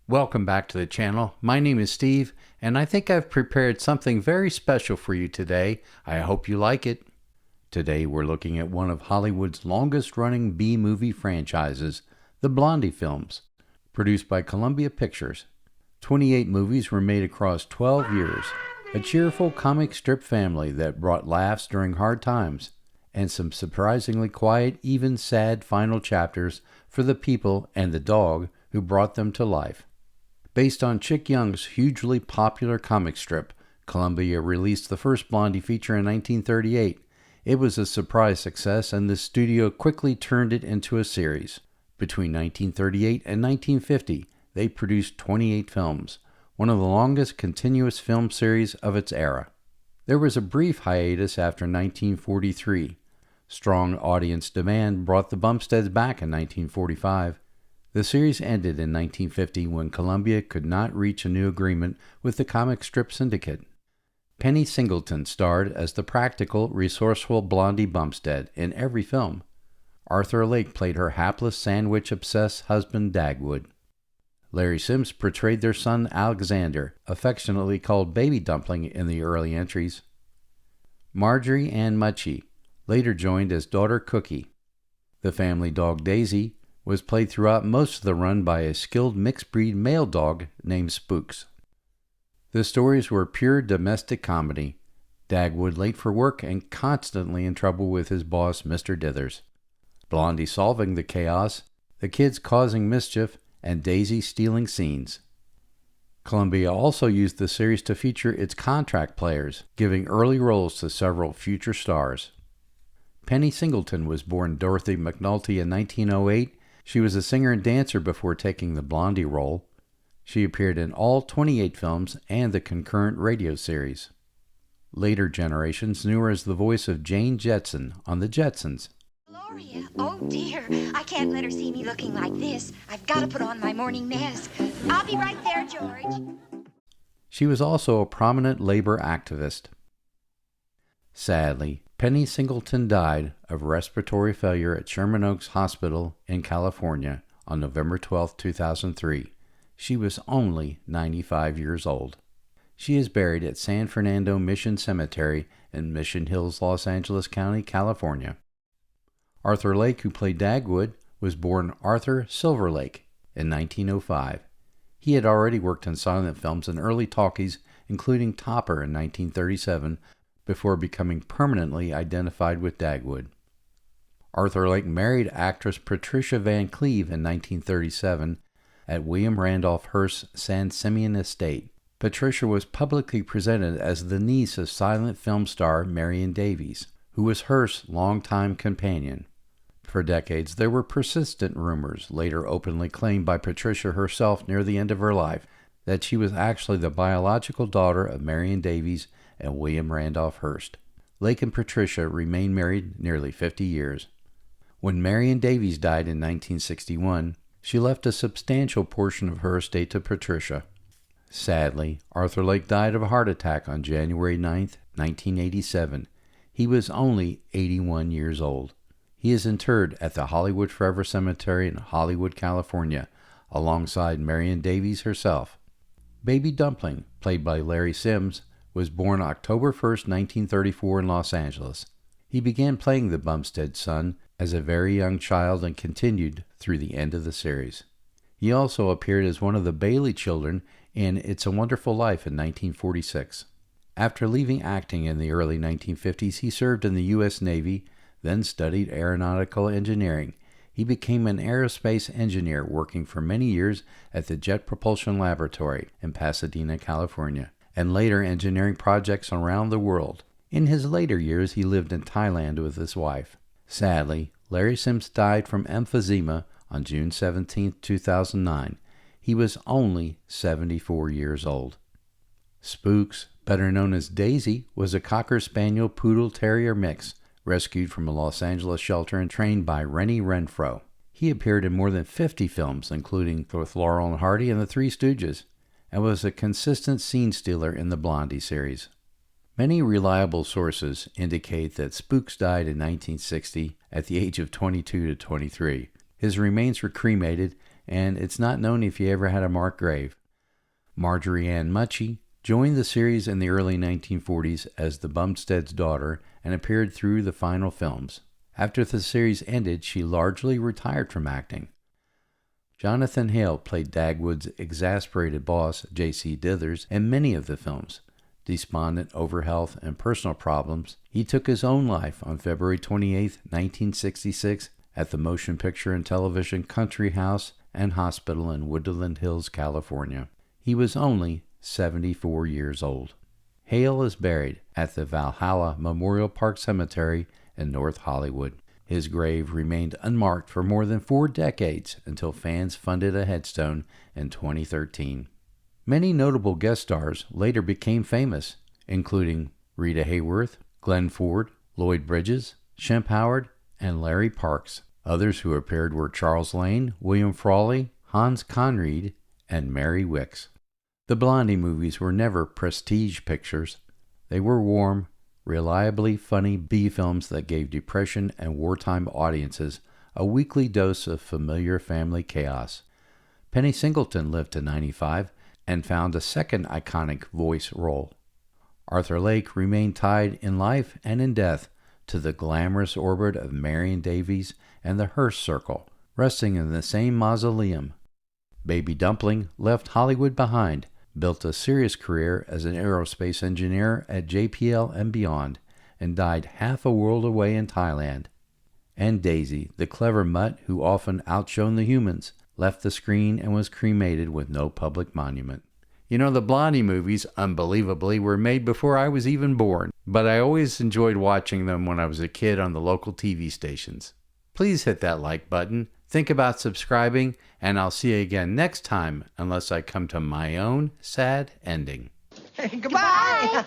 Welcome back to the channel. My name is Steve, and I think I've prepared something very special for you today. I hope you like it. Today we're looking at one of Hollywood's longest-running B-movie franchises, the Blondie films, produced by Columbia Pictures. 28 movies were made across 12 years, a cheerful comic strip family that brought laughs during hard times, and some surprisingly quiet, even sad final chapters for the people and the dog who brought them to life. Based on Chick Young's hugely popular comic strip, Columbia released the first Blondie feature in 1938. It was a surprise success, and the studio quickly turned it into a series. Between 1938 and 1950, they produced 28 films, one of the longest continuous film series of its era. There was a brief hiatus after 1943. Strong audience demand brought the Bumsteads back in 1945. The series ended in 1950 when Columbia could not reach a new agreement with the comic strip syndicate. Penny Singleton starred as the practical, resourceful Blondie Bumstead in every film. Arthur Lake played her hapless, sandwich-obsessed husband Dagwood. Larry Sims portrayed their son Alexander, affectionately called Baby Dumpling in the early entries. Marjorie Ann Mutchie later joined as daughter Cookie. The family dog Daisy was played throughout most of the run by a skilled mixed-breed male dog named Spooks. The stories were pure domestic comedy. Dagwood late for work and constantly in trouble with his boss, Mr. Dithers. Blondie solving the chaos, the kids causing mischief, and Daisy stealing scenes. Columbia also used the series to feature its contract players, giving early roles to several future stars. Penny Singleton was born Dorothy McNulty in 1908. She was a singer and dancer before taking the Blondie role. She appeared in all 28 films and the concurrent radio series. Later generations knew her as the voice of Jane Jetson on The Jetsons. Gloria, oh dear, I can't let her see me looking like this. I've got to put on my morning mask. I'll be right there, George. She was also a prominent labor activist. Sadly, Penny Singleton died of respiratory failure at Sherman Oaks Hospital in California on November 12, 2003. She was only 95 years old. She is buried at San Fernando Mission Cemetery in Mission Hills, Los Angeles County, California. Arthur Lake, who played Dagwood, was born Arthur Silverlake in 1905. He had already worked in silent films and early talkies, including Topper in 1937, before becoming permanently identified with Dagwood. Arthur Lake married actress Patricia Van Cleve in 1937 at William Randolph Hearst's San Simeon estate. Patricia was publicly presented as the niece of silent film star Marion Davies, who was Hearst's longtime companion. For decades, there were persistent rumors, later openly claimed by Patricia herself near the end of her life, that she was actually the biological daughter of Marion Davies and William Randolph Hearst. Lake and Patricia remained married nearly 50 years. When Marion Davies died in 1961, she left a substantial portion of her estate to Patricia. Sadly, Arthur Lake died of a heart attack on January 9, 1987. He was only 81 years old. He is interred at the Hollywood Forever Cemetery in Hollywood, California, alongside Marion Davies herself. Baby Dumpling, played by Larry Sims, was born October 1, 1934 in Los Angeles. He began playing the Bumstead son as a very young child and continued through the end of the series. He also appeared as one of the Bailey children in It's a Wonderful Life in 1946. After leaving acting in the early 1950s, he served in the U.S. Navy, then studied aeronautical engineering. He became an aerospace engineer, working for many years at the Jet Propulsion Laboratory in Pasadena, California, and later engineering projects around the world. In his later years, he lived in Thailand with his wife. Sadly, Larry Sims died from emphysema on June 17, 2009. He was only 74 years old. Spooks, better known as Daisy, was a Cocker Spaniel Poodle Terrier mix, rescued from a Los Angeles shelter and trained by Rennie Renfro. He appeared in more than 50 films, including with Laurel and Hardy and the Three Stooges, and was a consistent scene stealer in the Blondie series. Many reliable sources indicate that Spooks died in 1960 at the age of 22 to 23. His remains were cremated, and it's not known if he ever had a marked grave. Marjorie Ann Muchie joined the series in the early 1940s as the Bumstead's daughter and appeared through the final films. After the series ended, she largely retired from acting. Jonathan Hale played Dagwood's exasperated boss, J.C. Dithers, in many of the films. Despondent over health and personal problems, he took his own life on February 28, 1966, at the Motion Picture and Television Country House and Hospital in Woodland Hills, California. He was only 74 years old. Hale is buried at the Valhalla Memorial Park Cemetery in North Hollywood. His grave remained unmarked for more than 4 decades until fans funded a headstone in 2013. Many notable guest stars later became famous, including Rita Hayworth, Glenn Ford, Lloyd Bridges, Shemp Howard, and Larry Parks. Others who appeared were Charles Lane, William Frawley, Hans Conried, and Mary Wicks. The Blondie movies were never prestige pictures. They were warm, reliably funny B-films that gave depression and wartime audiences a weekly dose of familiar family chaos. Penny Singleton lived to 95 and found a second iconic voice role. Arthur Lake remained tied in life and in death to the glamorous orbit of Marion Davies and the Hearst Circle, resting in the same mausoleum. Baby Dumpling left Hollywood behind, built a serious career as an aerospace engineer at JPL and beyond, and died half a world away in Thailand. And Daisy, the clever mutt who often outshone the humans, left the screen and was cremated with no public monument. You know, the Blondie movies, unbelievably, were made before I was even born, but I always enjoyed watching them when I was a kid on the local TV stations. Please hit that like button, think about subscribing, and I'll see you again next time, unless I come to my own sad ending. Goodbye!